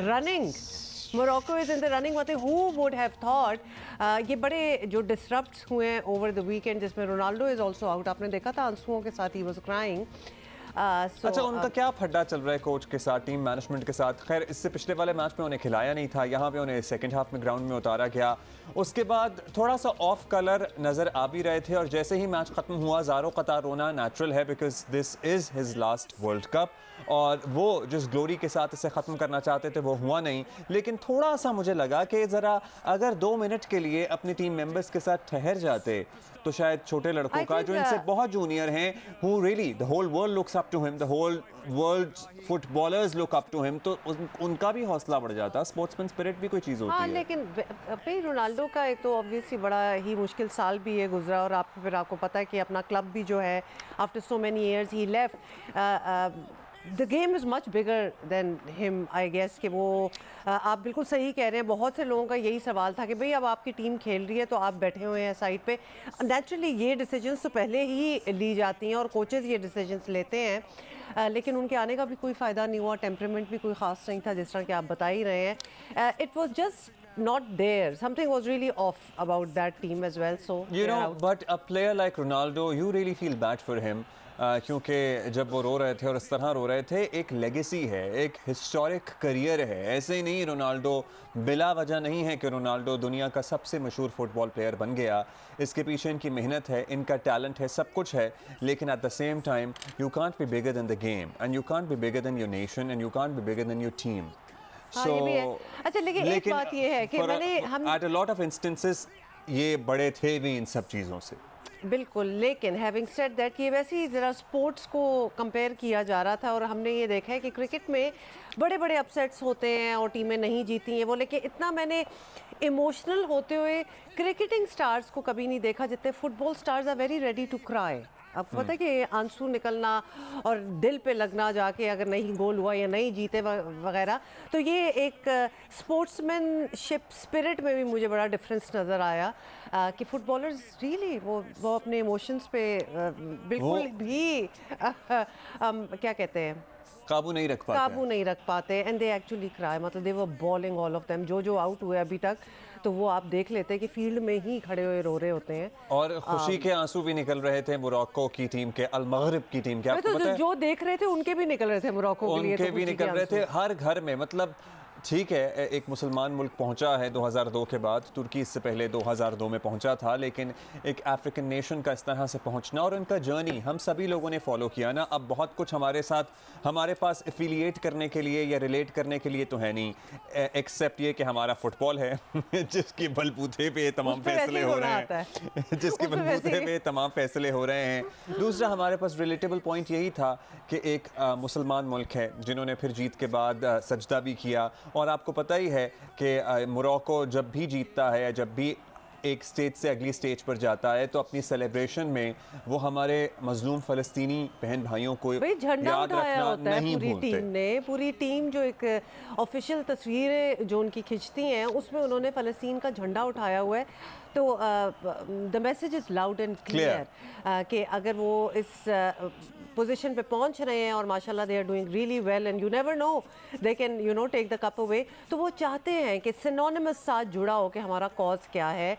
running. Morocco is in the running. मतलब who would have thought? ये बड़े जो disrupts हुए हैं over the weekend, जिसमें रोनाल्डो is also out. आपने देखा था आंसुओं के साथ he was crying. अच्छा, उनका क्या फड्डा चल रहा है कोच के साथ, टीम मैनेजमेंट के साथ? खैर, इससे पिछले वाले मैच में उन्हें खिलाया नहीं था, यहाँ पे उन्हें सेकंड हाफ में ग्राउंड में उतारा गया। उसके बाद थोड़ा सा ऑफ कलर नज़र आ भी रहे थे और जैसे ही मैच ख़त्म हुआ ज़ारो कतार रोना नेचुरल है, because this is his last world cup और वो जिस ग्लोरी के साथ इसे ख़त्म करना चाहते थे वो हुआ नहीं। लेकिन थोड़ा सा मुझे लगा कि ज़रा अगर 2 मिनट के लिए अपनी टीम मेंबर्स के साथ ठहर जाते तो शायद छोटे लड़कों का जो इनसे बहुत जूनियर हैं, who really the whole world looks up to him, the whole world footballers look up to him, तो उनका भी हौसला बढ़ जाता। स्पोर्ट्समैन स्पिरिट भी कोई चीज़ होती है। लेकिन भाई रोनाल्डो का एक तो ऑब्वियसली बड़ा ही मुश्किल साल भी ये गुजरा और फिर आपको पता है कि अपना क्लब भी जो है after so many years he left. The game is much bigger than him I guess कि वो आप बिल्कुल सही कह रहे हैं। बहुत से लोगों का यही सवाल था कि भाई अब आपकी टीम खेल रही है तो आप बैठे हुए हैं साइड पे। नेचुरली ये डिसीजंस तो पहले ही ली जाती हैं और कोचेज़ ये डिसीजंस लेते हैं, लेकिन उनके आने का भी कोई फ़ायदा नहीं हुआ। टेम्परामेंट भी कोई ख़ास नहीं था, जिस तरह कि आप बता ही रहे हैं। It was just not there. Something was really off about that team as well. So you know, but a player like Ronaldo, you really feel bad for him. क्योंकि जब वो रो रहे थे और इस तरह रो रहे थे, एक लेगेसी है, एक हिस्टोरिक करियर है। ऐसे ही नहीं रोनाल्डो बिला वजह नहीं है कि रोनाल्डो दुनिया का सबसे मशहूर फुटबॉल प्लेयर बन गया। इसके पीछे इनकी मेहनत है, इनका टैलेंट है, सब कुछ है। लेकिन at the same time you can't be bigger than the game and you can't be bigger than your nation and you can't be bigger than your team. ये भी है। अच्छा, लेकिन एक बात ये है कि मैंने at a lot of instances ये बड़े थे भी इन सब चीज़ों से। बिल्कुल, लेकिन हैविंग सेड दैट ये वैसे ही ज़रा स्पोर्ट्स को कंपेयर किया जा रहा था और हमने ये देखा है कि क्रिकेट में बड़े बड़े अपसेट्स होते हैं और टीमें नहीं जीती हैं वो, लेकिन इतना मैंने इमोशनल होते हुए क्रिकेटिंग स्टार्स को कभी नहीं देखा जितने football stars are very ready to cry. आपको पता है कि आंसू निकलना और दिल पे लगना जाके अगर नहीं गोल हुआ या नहीं जीते वगैरह, तो ये एक स्पोर्ट्समैनशिप स्पिरिट में भी मुझे बड़ा डिफरेंस नज़र आया कि फुटबॉलर्स रियली वो अपने इमोशंस पे बिल्कुल भी क्या कहते हैं, काबू नहीं रख पाते एंड दे एक्चुअली क्राई। मतलब दे वर बॉलिंग ऑल ऑफ देम। जो आउट हुए अभी तक तो वो आप देख लेते हैं कि फील्ड में ही खड़े हुए रो रहे होते हैं और खुशी के आंसू भी निकल रहे थे मोरक्को की टीम के, अल मगरिब की टीम के। आपको पता है जो देख रहे थे उनके भी निकल रहे थे मोरक्को के लिए, उनके भी निकल रहे थे हर घर में। मतलब ठीक है, एक मुसलमान मुल्क पहुंचा है 2002 के बाद, तुर्की इससे पहले 2002 में पहुंचा था, लेकिन एक अफ्रीकन नेशन का इस तरह से पहुंचना और उनका जर्नी हम सभी लोगों ने फॉलो किया ना। अब बहुत कुछ हमारे साथ, हमारे पास एफिलिएट करने के लिए या रिलेट करने के लिए तो है नहीं, एक्सेप्ट ये कि हमारा फुटबॉल है जिसके बलबूते पे तमाम फैसले हो रहे हैं जिसके बलबूते पे तमाम फैसले हो रहे हैं। दूसरा, हमारे पास रिलेटेबल पॉइंट यही था कि एक मुसलमान मुल्क है जिन्होंने फिर जीत के बाद सजदा भी किया। और आपको पता ही है कि मोरक्को जब भी जीतता है या जब भी एक स्टेज से अगली स्टेज पर जाता है तो अपनी सेलिब्रेशन में वो हमारे मजलूम फ़लस्तीनी बहन भाइयों को याद रखना नहीं भूलते। पूरी टीम जो एक ऑफिशियल तस्वीरें जो उनकी खिंचती हैं उसमें उन्होंने फ़लस्तीन का झंडा उठाया हुआ है। तो the message is loud and clear कि अगर वो इस पोजीशन पे पहुंच रहे हैं और माशाल्लाह they are doing really well and you never know they can take the cup away, तो वो चाहते हैं कि सिनोनिमस साथ जुड़ा हो कि हमारा कॉज क्या है।